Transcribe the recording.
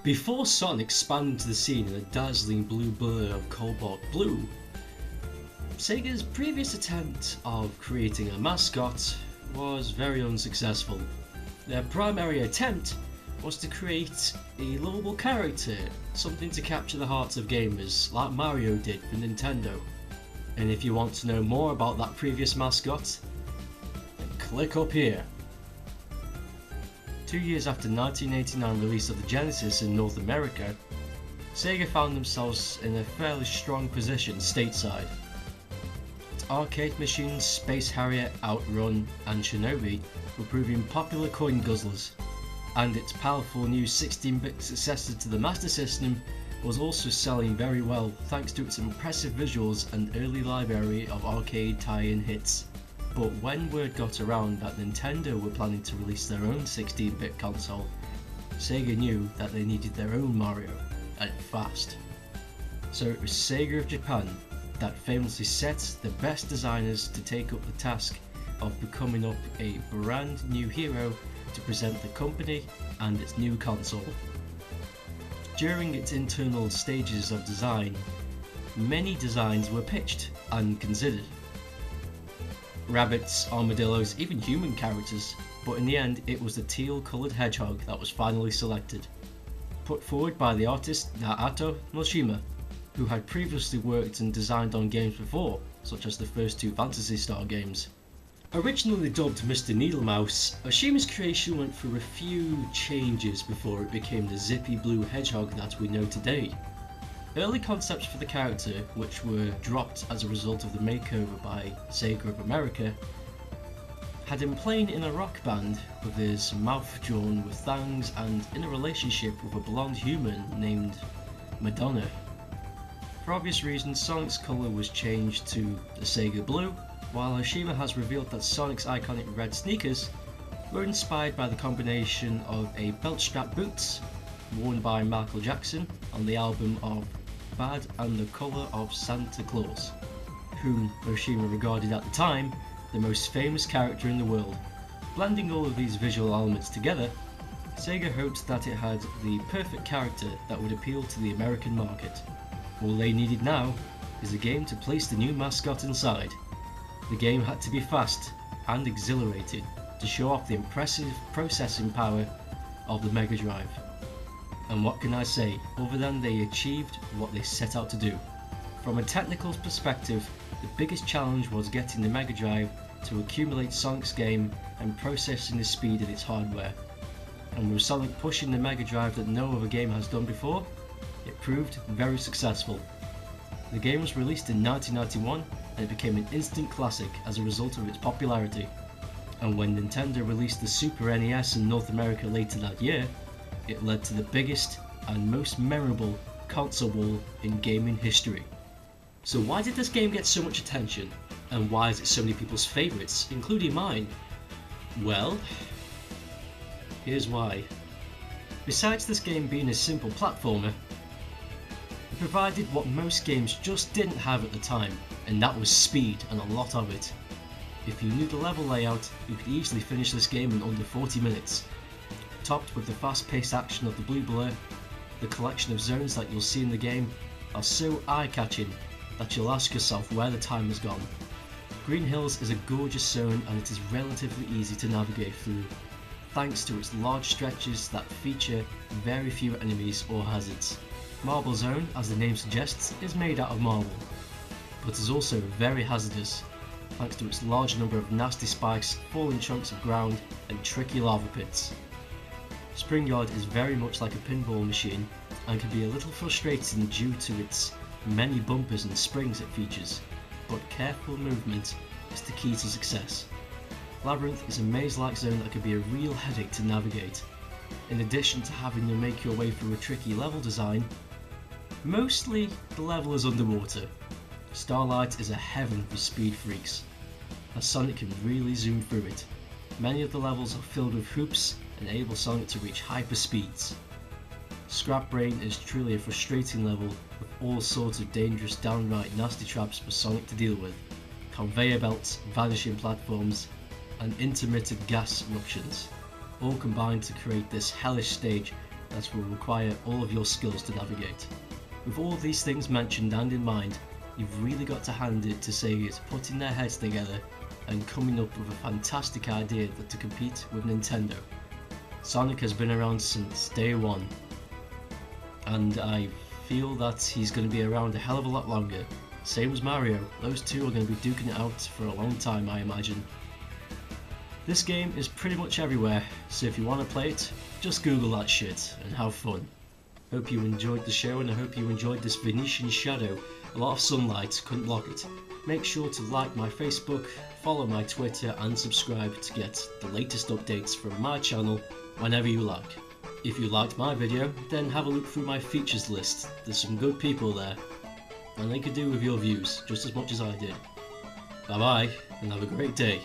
Before Sonic expanded into the scene in a dazzling blue blur of cobalt blue, Sega's previous attempt of creating a mascot was very unsuccessful. Their primary attempt was to create a lovable character, something to capture the hearts of gamers, like Mario did for Nintendo. And if you want to know more about that previous mascot, then click up here. 2 years after the 1989 release of the Genesis in North America, Sega found themselves in a fairly strong position stateside. Its arcade machines Space Harrier, Outrun and Shinobi were proving popular coin guzzlers, and its powerful new 16-bit successor to the Master System was also selling very well thanks to its impressive visuals and early library of arcade tie-in hits. But when word got around that Nintendo were planning to release their own 16-bit console, Sega knew that they needed their own Mario, and fast. So it was Sega of Japan that famously set the best designers to take up the task of becoming up a brand new hero to present the company and its new console. During its internal stages of design, many designs were pitched and considered. Rabbits, armadillos, even human characters, but in the end it was the teal coloured hedgehog that was finally selected, put forward by the artist Naoto Noshima, who had previously worked and designed on games before, such as the first two Phantasy Star games. Originally dubbed Mr. Needlemouse, Oshima's creation went through a few changes before it became the zippy blue hedgehog that we know today. Early concepts for the character, which were dropped as a result of the makeover by Sega of America, had him playing in a rock band with his mouth drawn with fangs and in a relationship with a blonde human named Madonna. For obvious reasons, Sonic's colour was changed to the Sega blue, while Oshima has revealed that Sonic's iconic red sneakers were inspired by the combination of a belt strap boots worn by Michael Jackson on the album of Bad and the Colour of Santa Claus, whom Oshima regarded at the time the most famous character in the world. Blending all of these visual elements together, Sega hoped that it had the perfect character that would appeal to the American market. All they needed now is a game to place the new mascot inside. The game had to be fast and exhilarating to show off the impressive processing power of the Mega Drive. And what can I say other than they achieved what they set out to do. From a technical perspective, the biggest challenge was getting the Mega Drive to accumulate Sonic's game and processing the speed of its hardware. And with Sonic pushing the Mega Drive that no other game has done before, it proved very successful. The game was released in 1991 and it became an instant classic as a result of its popularity. And when Nintendo released the Super NES in North America later that year, it led to the biggest and most memorable console war in gaming history. So why did this game get so much attention? And why is it so many people's favourites, including mine? Well, here's why. Besides this game being a simple platformer, it provided what most games just didn't have at the time, and that was speed and a lot of it. If you knew the level layout, you could easily finish this game in under 40 minutes. Topped with the fast-paced action of the blue blur, the collection of zones that you'll see in the game are so eye-catching that you'll ask yourself where the time has gone. Green Hills is a gorgeous zone and it is relatively easy to navigate through, thanks to its large stretches that feature very few enemies or hazards. Marble Zone, as the name suggests, is made out of marble, but is also very hazardous, thanks to its large number of nasty spikes, falling chunks of ground and tricky lava pits. Spring Yard is very much like a pinball machine and can be a little frustrating due to its many bumpers and springs it features, but careful movement is the key to success. Labyrinth is a maze-like zone that can be a real headache to navigate. In addition to having to make your way through a tricky level design, mostly the level is underwater. Starlight is a heaven for speed freaks, as Sonic can really zoom through it. Many of the levels are filled with hoops and enable Sonic to reach hyper speeds. Scrap Brain is truly a frustrating level with all sorts of dangerous, downright nasty traps for Sonic to deal with. Conveyor belts, vanishing platforms, and intermittent gas eruptions, all combined to create this hellish stage that will require all of your skills to navigate. With all of these things mentioned and in mind, you've really got to hand it to Sega's putting their heads together and coming up with a fantastic idea to compete with Nintendo. Sonic has been around since day one, and I feel that he's going to be around a hell of a lot longer. Same as Mario, those two are going to be duking it out for a long time, I imagine. This game is pretty much everywhere, so if you want to play it, just Google that shit and have fun. Hope you enjoyed the show, and I hope you enjoyed this Venetian shadow. A lot of sunlight, couldn't block it. Make sure to like my Facebook, follow my Twitter and subscribe to get the latest updates from my channel whenever you like. If you liked my video, then have a look through my features list. There's some good people there, and they could do with your views just as much as I did. Bye bye, and have a great day.